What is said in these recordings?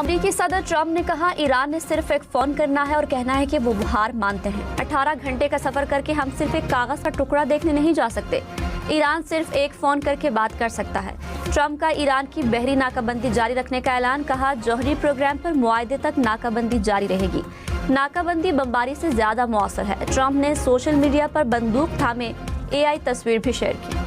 अमेरिकी सदर ट्रंप ने कहा, ईरान ने सिर्फ एक फोन करना है और कहना है कि वो हार मानते हैं। 18 घंटे का सफर करके हम सिर्फ एक कागज का टुकड़ा देखने नहीं जा सकते। ईरान सिर्फ एक फोन करके बात कर सकता है। ट्रंप का ईरान की बहरी नाकाबंदी जारी रखने का ऐलान। कहा, जौहरी प्रोग्राम पर मुआहदे तक नाकाबंदी जारी रहेगी। नाकाबंदी बमबारी से ज्यादा मौसर है। ट्रंप ने सोशल मीडिया पर बंदूक थामे AI तस्वीर भी शेयर की।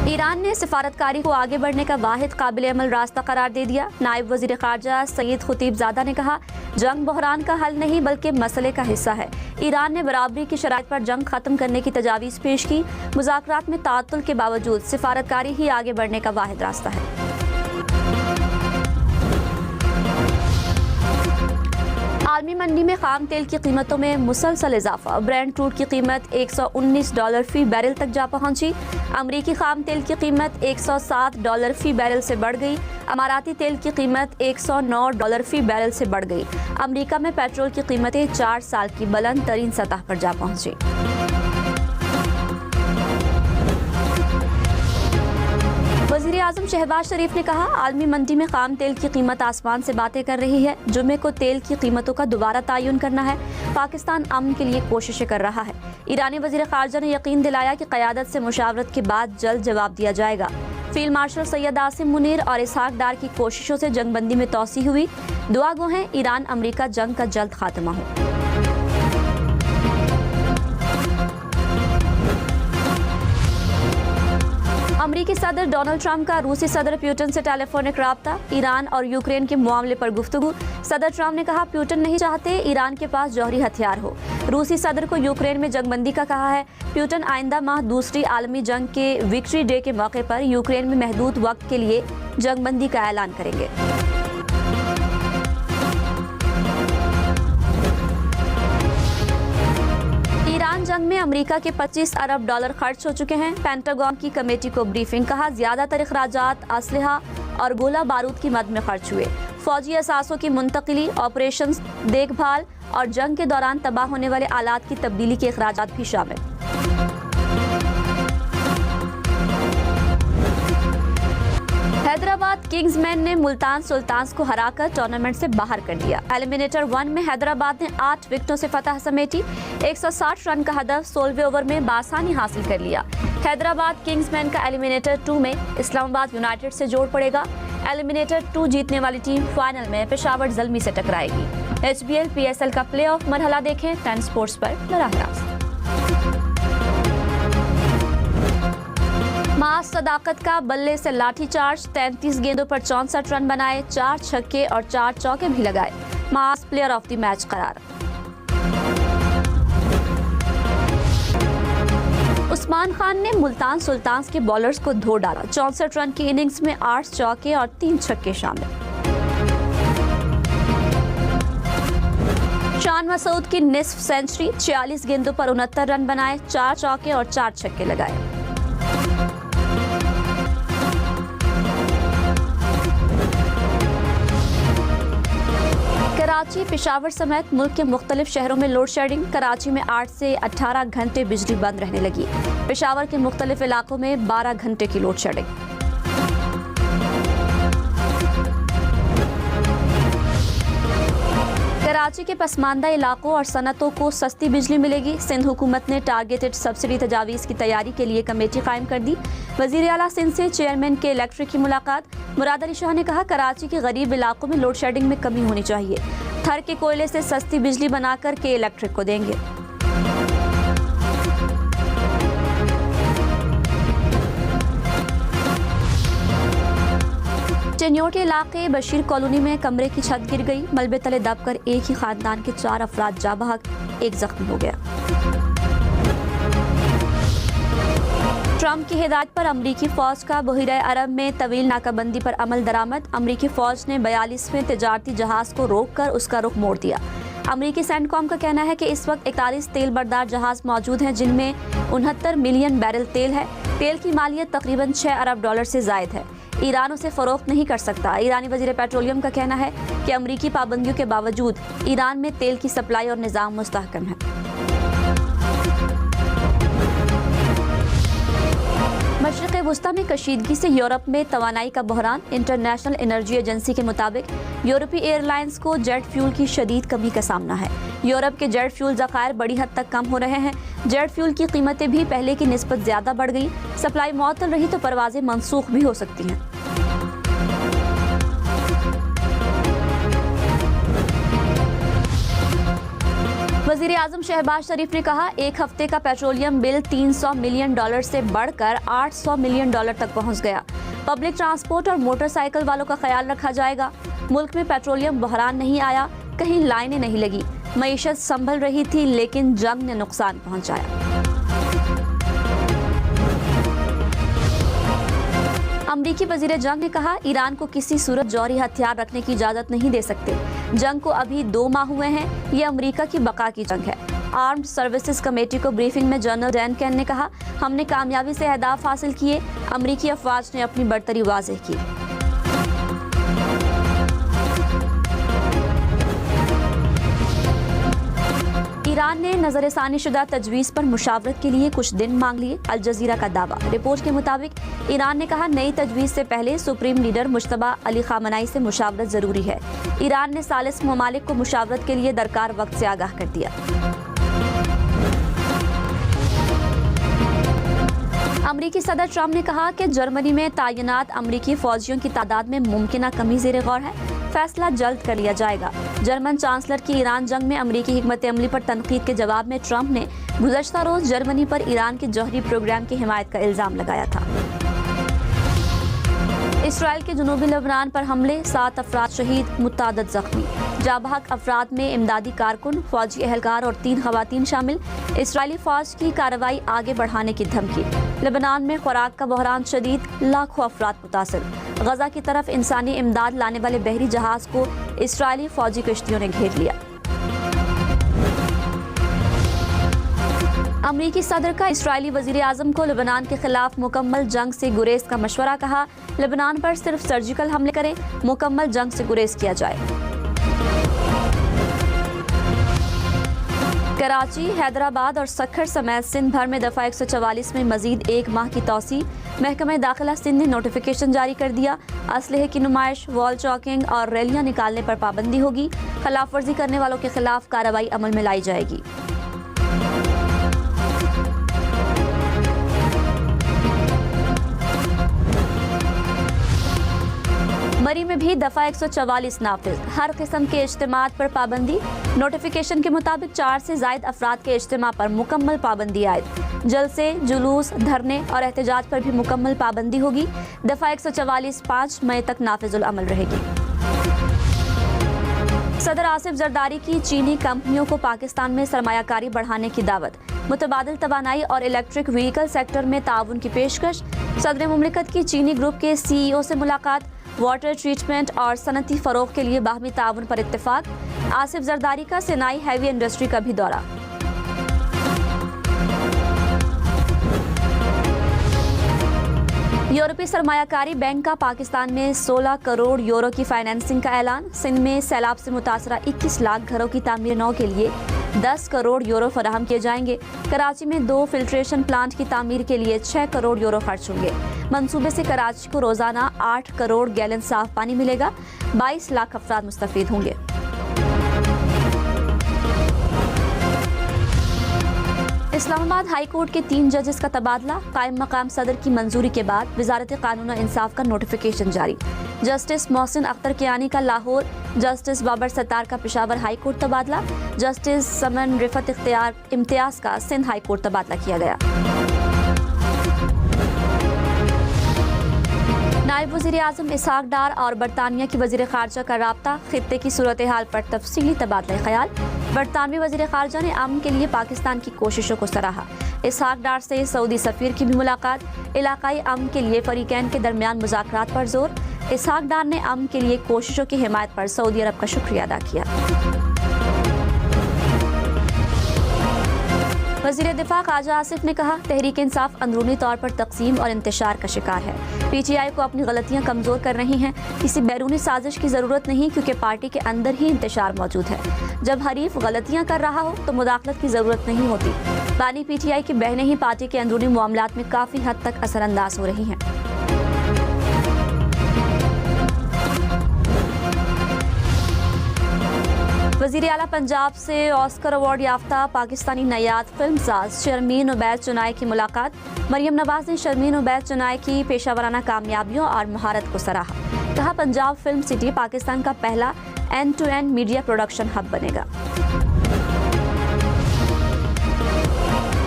ईरान ने सिफारतकारी को आगे बढ़ने का वाहिद काबिल अमल रास्ता करार दे दिया। नायब वजीर खारजा सईद खुतीबजादा ने कहा, जंग बहरान का हल नहीं बल्कि मसले का हिस्सा है। ईरान ने बराबरी की शराइत पर जंग खत्म करने की तजावीज़ पेश की। मुज़ाकरात में ताअत्तुल के बावजूद सिफारतकारी ही आगे बढ़ने का वाहिद रास्ता है। आलमी मंडी में खाम तेल की कीमतों में मुसलसल इजाफा। ब्रेंट क्रूड की कीमत $119 फी बैरल तक जा पहुंची। अमरीकी खाम तेल की कीमत $107 फी बैरल से बढ़ गई। अमाराती तेल की कीमत $109 फी बैरल से बढ़ गई। अमरीका में पेट्रोल की कीमतें 4 साल की बुलंद तरीन सतह पर जा पहुंची। वज़ीर आज़म शहबाज शरीफ ने कहा, आलमी मंडी में खाम तेल की कीमत आसमान से बातें कर रही है। जुमे को तेल की कीमतों का दोबारा तयन करना है। पाकिस्तान अमन के लिए कोशिशें कर रहा है। ईरानी वज़ीर खारजा ने यकीन दिलाया कि क़यादत से मुशावरत के बाद जल्द जवाब दिया जाएगा। फील्ड मार्शल सैयद आसिम मुनीर और इसहाक डार की कोशिशों से जंगबंदी में तोसी हुई। दुआ गो हैं ईरान अमरीका जंग का जल्द खात्मा हो। अमरीकी सदर डोनाल्ड ट्रंप का रूसी सदर प्यूटन से टेलीफोनिक राब्ता। ईरान और यूक्रेन के मामले पर गुफ्तगू। सदर ट्रंप ने कहा, प्यूटन नहीं चाहते ईरान के पास जौहरी हथियार हो। रूसी सदर को यूक्रेन में जंगबंदी का कहा है। प्यूटन आइंदा माह दूसरी आलमी जंग के विक्ट्री डे के मौके पर यूक्रेन में महदूद वक्त के लिए जंगबंदी का ऐलान करेंगे। ईरान जंग में अमेरिका के $25 अरब खर्च हो चुके हैं। पेंटागन की कमेटी को ब्रीफिंग। कहा, ज्यादातर अखराजात असलहा और गोला बारूद की मद में खर्च हुए। फौजी असासों की मुंतकिली, ऑपरेशन देखभाल और जंग के दौरान तबाह होने वाले आलात की तब्दीली के अखराजात भी शामिल। हैदराबाद किंग्समैन ने मुल्तान सुल्तान्स को हराकर टूर्नामेंट से बाहर कर दिया। एलिमिनेटर 1 में हैदराबाद ने 8 विकेटों से फतह समेटी। 160 रन का हदफ 16वें ओवर में बासानी हासिल कर लिया। हैदराबाद किंग्समैन का एलिमिनेटर 2 में इस्लामाबाद यूनाइटेड से जोड़ पड़ेगा। एलिमिनेटर 2 जीतने वाली टीम फाइनल में पेशावर ज़ल्मी से टकराएगी। HBL PSL का प्लेऑफ मरहला देखें 10 स्पोर्ट्स पर बराह रास्त। मास सदाकत का बल्ले से लाठीचार्ज। 33 गेंदों पर 64 रन बनाए। 4 छक्के और 4 चौके भी लगाए। मास प्लेयर ऑफ द मैच करार। उस्मान खान ने मुल्तान सुल्तान्स के बॉलर्स को धो डाला। 64 रन की इनिंग्स में 8 चौके और 3 छक्के शामिल। शान मसूद की निस्फ सेंचुरी। 46 गेंदों पर 69 रन बनाए। 4 चौके और 4 छक्के लगाए। कराची, पेशावर समेत मुल्क के मुख्तलिफ शहरों में लोड शेडिंग। कराची में 8 से 18 घंटे बिजली बंद रहने लगी। पेशावर के मुख्तलिफ इलाकों में 12 घंटे की लोड शेडिंग। कराची के पसमानदा इलाकों और सनतों को सस्ती बिजली मिलेगी। सिंध हुकूमत ने टारगेटेड सब्सिडी तजावीज़ की तैयारी के लिए कमेटी कायम कर दी। वज़ीर आला सिंध से चेयरमैन के इलेक्ट्रिक की मुलाकात। मुराद अली शाह ने कहा, कराची के गरीब इलाकों में लोड शेडिंग में कमी होनी चाहिए। थर के कोयले से सस्ती बिजली बनाकर के इलेक्ट्रिक को देंगे। टेन्योर के इलाके बशीर कॉलोनी में कमरे की छत गिर गई। मलबे तले दबकर एक ही खानदान के 4 अफराद जा बहक, एक जख्मी हो गया। ट्रंप की हिदायत पर अमरीकी फौज का बहरीन अरब में तवील नाकाबंदी पर अमल दरामद। अमरीकी फौज ने 42वें तिजारती जहाज को रोककर उसका रुख मोड़ दिया। अमरीकी सेंटकॉम का कहना है कि इस वक्त 41 तेल बरदार जहाज मौजूद हैं, जिनमें 69 मिलियन बैरल तेल है। तेल की मालियत तकरीबन $6 अरब से जायद है। ईरान उसे फरोख्त नहीं कर सकता। ईरानी वजीर पेट्रोलियम का कहना है कि अमरीकी पाबंदियों के बावजूद ईरान में तेल की सप्लाई और निज़ाम मुस्तहकम है। मशरिक़ वुस्ता में कशीदगी से यूरोप में तवानाई का बहरान। इंटरनेशनल एनर्जी एजेंसी के मुताबिक यूरोपीय एयरलाइंस को जेट फ्यूल की शदीद कमी का सामना है। यूरोप के जेट फ्यूल ज़खायर बड़ी हद तक कम हो रहे हैं। जेट फ्यूल की कीमतें भी पहले की निस्बत ज़्यादा बढ़ गई। सप्लाई मुअत्तल रही तो परवाजें मनसूख भी हो सकती हैं। वज़ीर आज़म शहबाज शरीफ ने कहा, एक हफ्ते का पेट्रोलियम बिल $300 मिलियन से बढ़कर $800 मिलियन तक पहुंच गया। पब्लिक ट्रांसपोर्ट और मोटरसाइकिल वालों का ख्याल रखा जाएगा। मुल्क में पेट्रोलियम बहरान नहीं आया, कहीं लाइनें नहीं लगी। मईशत संभल रही थी लेकिन जंग ने नुकसान पहुंचाया। अमरीकी वज़ीर जंग ने कहा, ईरान को किसी सूरत जौहरी हथियार रखने की इजाज़त नहीं दे सकते। जंग को अभी 2 माह हुए हैं। ये अमेरिका की बका की जंग है। आर्म्ड सर्विसेज कमेटी को ब्रीफिंग में जनरल डैन कैन ने कहा, हमने कामयाबी से अहदाफ हासिल किए। अमरीकी अफवाज ने अपनी बढ़तरी वाज़ेह की। ईरान ने नजरसानी शुदा तजवीज़ पर मुशावरत के लिए कुछ दिन मांग लिए। अल जज़ीरा का दावा। रिपोर्ट के मुताबिक ईरान ने कहा, नई तजवीज़ से पहले सुप्रीम लीडर मुश्तबा अली खामनाई से मुशावरत ज़रूरी है। ईरान ने सालिस ममालिक को मुशावरत के लिए दरकार वक्त से आगाह कर दिया। अमरीकी सदर ट्रंप ने कहा कि जर्मनी में तैनात अमरीकी फौजियों की तादाद में मुमकिना कमी ज़ेर गौर है। फैसला जल्द कर लिया जाएगा। जर्मन चांसलर की ईरान जंग में अमरीकी हिकमत अमली पर तनकीद के जवाब में ट्रंप ने गुज़श्ता रोज जर्मनी पर ईरान के जौहरी प्रोग्राम की हिमायत का इल्ज़ाम लगाया था। इसराइल के जनूबी लेबनान पर हमले, 7 अफराद शहीद, मुतादद जख्मी। जाबहक अफराद में इमदादी कारकुन, फौजी एहलकार और 3 खवातीन शामिल। इसराइली फौज की कार्रवाई आगे बढ़ाने की धमकी। लेबनान में खुराक का बहरान शदीद, लाखों अफराद मुतासिर। गजा की तरफ इंसानी इमदाद लाने वाले बहरी जहाज को इसराइली फौजी कश्तियों ने घेर लिया। अमरीकी सदर का इसराइली वज़ीर आज़म को लेबनान के खिलाफ मुकम्मल जंग से गुरेज का मशवरा। कहा, लेबनान पर सिर्फ सर्जिकल हमले करें, मुकम्मल जंग से गुरेज किया जाए। कराची, हैदराबाद और सक्खर समेत सिंध भर में दफ़ा 144 में मजीद 1 माह की तौसी। महकमा दाखिला सिंध ने नोटिफिकेशन जारी कर दिया। असलहे की नुमाइश, वॉल चौकिंग और रैलियां निकालने पर पाबंदी होगी। खिलाफ वर्जी करने वालों के खिलाफ कार्रवाई अमल में लाई जाएगी। मरी में भी दफ़ा 144 नाफिज। हर किस्म के इज्तिमात पर पाबंदी। नोटिफिकेशन के मुताबिक 4 से ज़ायद अफराद के इज्तिमा पर मुकम्मल पाबंदी आयद। जलसे, जुलूस, धरने और एहतजाज पर भी मुकम्मल पाबंदी होगी। दफ़ा 144 5 मई तक नाफिजुल अमल रहेगी। सदर आसिफ जरदारी की चीनी कंपनियों को पाकिस्तान में सरमायाकारी बढ़ाने की दावत। मुतबादिल तवानाई और इलेक्ट्रिक व्हीकल सेक्टर में ताउन की पेशकश। सदर मुमलिकत की चीनी ग्रुप के CEO से मुलाकात। वाटर ट्रीटमेंट और सनती फ़रोग़ के लिए बाहमी ताउन पर इत्तेफाक। आसिफ जरदारी का सिनाई हैवी इंडस्ट्री का भी दौरा। यूरोपीय सरमायाकारी बैंक का पाकिस्तान में 16 करोड़ यूरो की फाइनेंसिंग का ऐलान। सिंध में सैलाब से मुतासरा 21 लाख घरों की तामीर नौ के लिए 10 करोड़ यूरो फराहम किए जाएंगे। कराची में 2 फिल्ट्रेशन प्लांट की तामीर के लिए 6 करोड़ यूरो खर्च होंगे। मंसूबे से कराची को रोजाना 8 करोड़ गैलन साफ पानी मिलेगा। 22 लाख अफराद मुस्तफीद होंगे। इस्लामाबाद हाई कोर्ट के 3 जजेस का तबादला। कायम मकाम सदर की मंजूरी के बाद वजारत कानून और इंसाफ का नोटिफिकेशन जारी। जस्टिस मोहसिन अख्तर कियानी का लाहौर, जस्टिस बाबर सत्तार का पेशावर हाई कोर्ट तबादला। जस्टिस समन रिफत इम्तियाज का सिंध हाई कोर्ट तबादला किया गया। नायब वज़ीर आज़म इसहाक डार और बरतानिया की वज़ीर ख़ारजा का राब्ता। खित्ते की सूरत हाल पर तफसीली तबादला ख्याल। बरतानवी वज़ीर ख़ारजा ने अमन के लिए पाकिस्तान की कोशिशों को सराहा। इसहाक डार से सऊदी सफ़ीर की भी मुलाकात। इलाकाई अमन के लिए फ़रीक़ैन के दरमियान मुज़ाकरात पर जोर। इसहाक डार ने अमन के लिए कोशिशों की हिमायत पर सऊदी अरब का शुक्रिया अदा किया। वज़ीर दिफा ख्वाजा आसिफ ने कहा, तहरीक इंसाफ अंदरूनी तौर पर तकसीम और इंतशार का शिकार है। PTI को अपनी गलतियां कमज़ोर कर रही हैं। किसी बैरूनी साजिश की ज़रूरत नहीं, क्योंकि पार्टी के अंदर ही इंतशार मौजूद है। जब हरीफ गलतियां कर रहा हो तो मुदाखलत की ज़रूरत नहीं होती। बानी PTI की बहनें ही पार्टी के अंदरूनी मामलात में काफ़ी हद तक असरअंदाज हो रही हैं। वज़ीर आला पंजाब से ऑस्कर अवार्ड याफ्ता पाकिस्तानी नयाद फिल्मसाज शर्मीन उबैद चुनाई की मुलाकात। मरियम नवाज ने शर्मीन उबैद चुनाई की पेशावराना कामयाबियों और महारत को सराहा। कहा, पंजाब फिल्म सिटी पाकिस्तान का पहला एंड-टू-एंड मीडिया प्रोडक्शन हब बनेगा।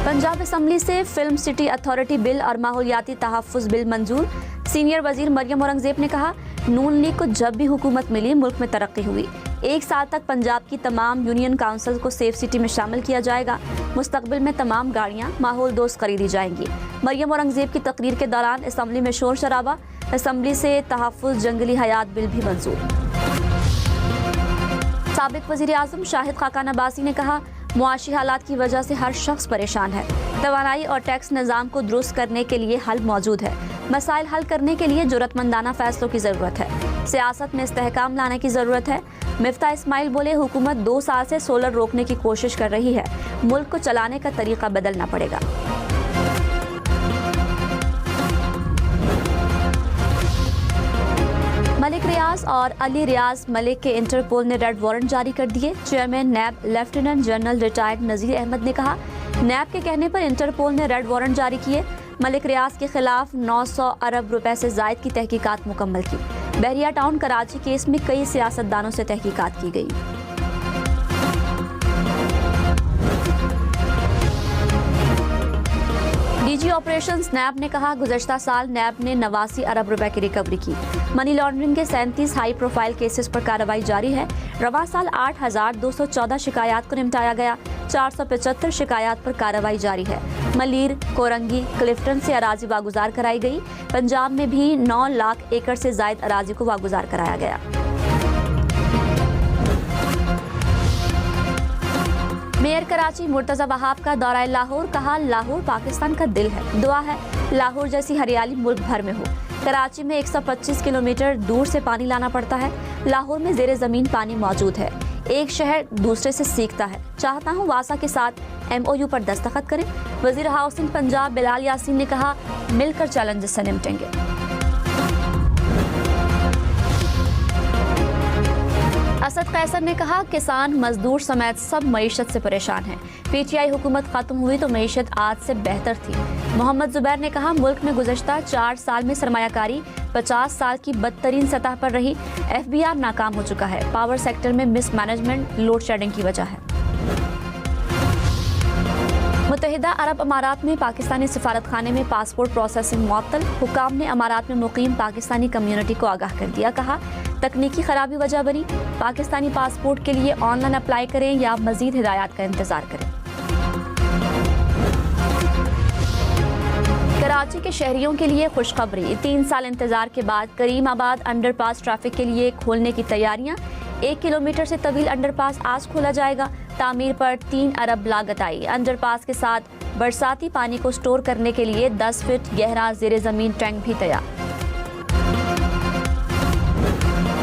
पंजाब असम्बली से फिल्म सिटी अथॉरिटी बिल और माहौलियाती तहफ़्फ़ुज़ बिल मंजूर। सीनियर वज़ीर मरियम औरंगज़ेब ने कहा, नून लीग को जब भी हुकूमत मिली मुल्क में तरक्की हुई। 1 साल तक पंजाब की तमाम यूनियन काउंसिल को सेफ सिटी में शामिल किया जाएगा। मुस्तकबिल में तमाम गाड़ियाँ माहौल दोस्त खरीदी जाएंगी। मरियम औरंगज़ेब की तकरीर के दौरान असम्बली में शोर शराबा। असम्बली से तहफ़्फ़ुज़ जंगली हयात बिल भी मंजूर। साबिक़ वज़ीर आज़म शाहिद खाकान अब्बासी ने कहा, मुआशी हालात की वजह से हर शख्स परेशान है। तवानाई और टैक्स निज़ाम को दुरुस्त करने के लिए हल मौजूद है। मसाइल हल करने के लिए जुर्रतमंदाना फैसलों की ज़रूरत है। सियासत में इस्तेहकाम लाने की ज़रूरत है। मिफ्ता इस्माइल बोले, हुकूमत 2 साल से सोलर रोकने की कोशिश कर रही है। मुल्क को चलाने का तरीका बदलना पड़ेगा। मलिक रियाज और अली रियाज मलिक के इंटरपोल ने रेड वारंट जारी कर दिए। चेयरमैन नैब लेफ्टिनेंट जनरल रिटायर्ड नज़ीर अहमद ने कहा, नैब के कहने पर इंटरपोल ने रेड वारंट जारी किए। मलिक रियाज के खिलाफ 900 अरब रुपए से जायद की तहकीकात मुकम्मल की। बहरिया टाउन कराची केस में कई सियासतदानों से तहकीकात की गई। डीजी ऑपरेशंस नैब ने कहा, गुज़श्ता साल नैब ने 89 अरब रुपए की रिकवरी की। मनी लॉन्ड्रिंग के 37 हाई प्रोफाइल केसेस पर कार्रवाई जारी है। रवा साल 8,214 शिकायत को निपटाया गया। 475 शिकायत पर कार्रवाई जारी है। मलीर, कोरंगी, क्लिफ्टन से अराजी वागुजार कराई गई। पंजाब में भी 9 लाख एकड़ से जायद अराजी को वागुजार कराया गया। मेयर कराची मुर्तज़ा वहाब का दौरा लाहौर। कहा, लाहौर पाकिस्तान का दिल है। दुआ है लाहौर जैसी हरियाली मुल्क भर में हो। कराची में 125 किलोमीटर दूर से पानी लाना पड़ता है। लाहौर में ज़ेरे ज़मीन पानी मौजूद है। एक शहर दूसरे से सीखता है। चाहता हूँ वासा के साथ MOU पर दस्तखत करें। वज़ीर हाउसिंग पंजाब बिलाल यासीन ने कहा, मिलकर चैलेंजेस से निपटेंगे। असद कैसर ने कहा, किसान मजदूर समेत सब मईशत से परेशान हैं। PTI हुकूमत खत्म हुई तो मईशत आज से बेहतर थी। मोहम्मद जुबैर ने कहा, मुल्क में गुज़श्ता 4 साल में सरमायाकारी 50 साल की बदतरीन सतह पर रही। FBR नाकाम हो चुका है। पावर सेक्टर में मिसमैनेजमेंट लोड शेडिंग की वजह है। मुत्तहिदा अरब अमारात में पाकिस्तानी सिफारत खाने में पासपोर्ट प्रोसेसिंग मुअत्तल। हुकाम ने अमारात में मुकीम पाकिस्तानी कम्युनिटी को आगाह कर दिया। कहा, तकनीकी खराबी वजह बनी। पाकिस्तानी पासपोर्ट के लिए ऑनलाइन अप्लाई करें या मजीद हिदायत का इंतजार करें। कराची के शहरियों के लिए खुशखबरी। 3 साल इंतजार के बाद करीमाबाद अंडरपास ट्रैफिक के लिए खोलने की तैयारियां। 1 किलोमीटर से तवील अंडरपास आज खोला जाएगा। तामीर पर 3 अरब लागत आई। अंडरपास के साथ बरसाती पानी को स्टोर करने के लिए 10 फीट गहरा ज़ेरे ज़मीन टैंक भी तैयार।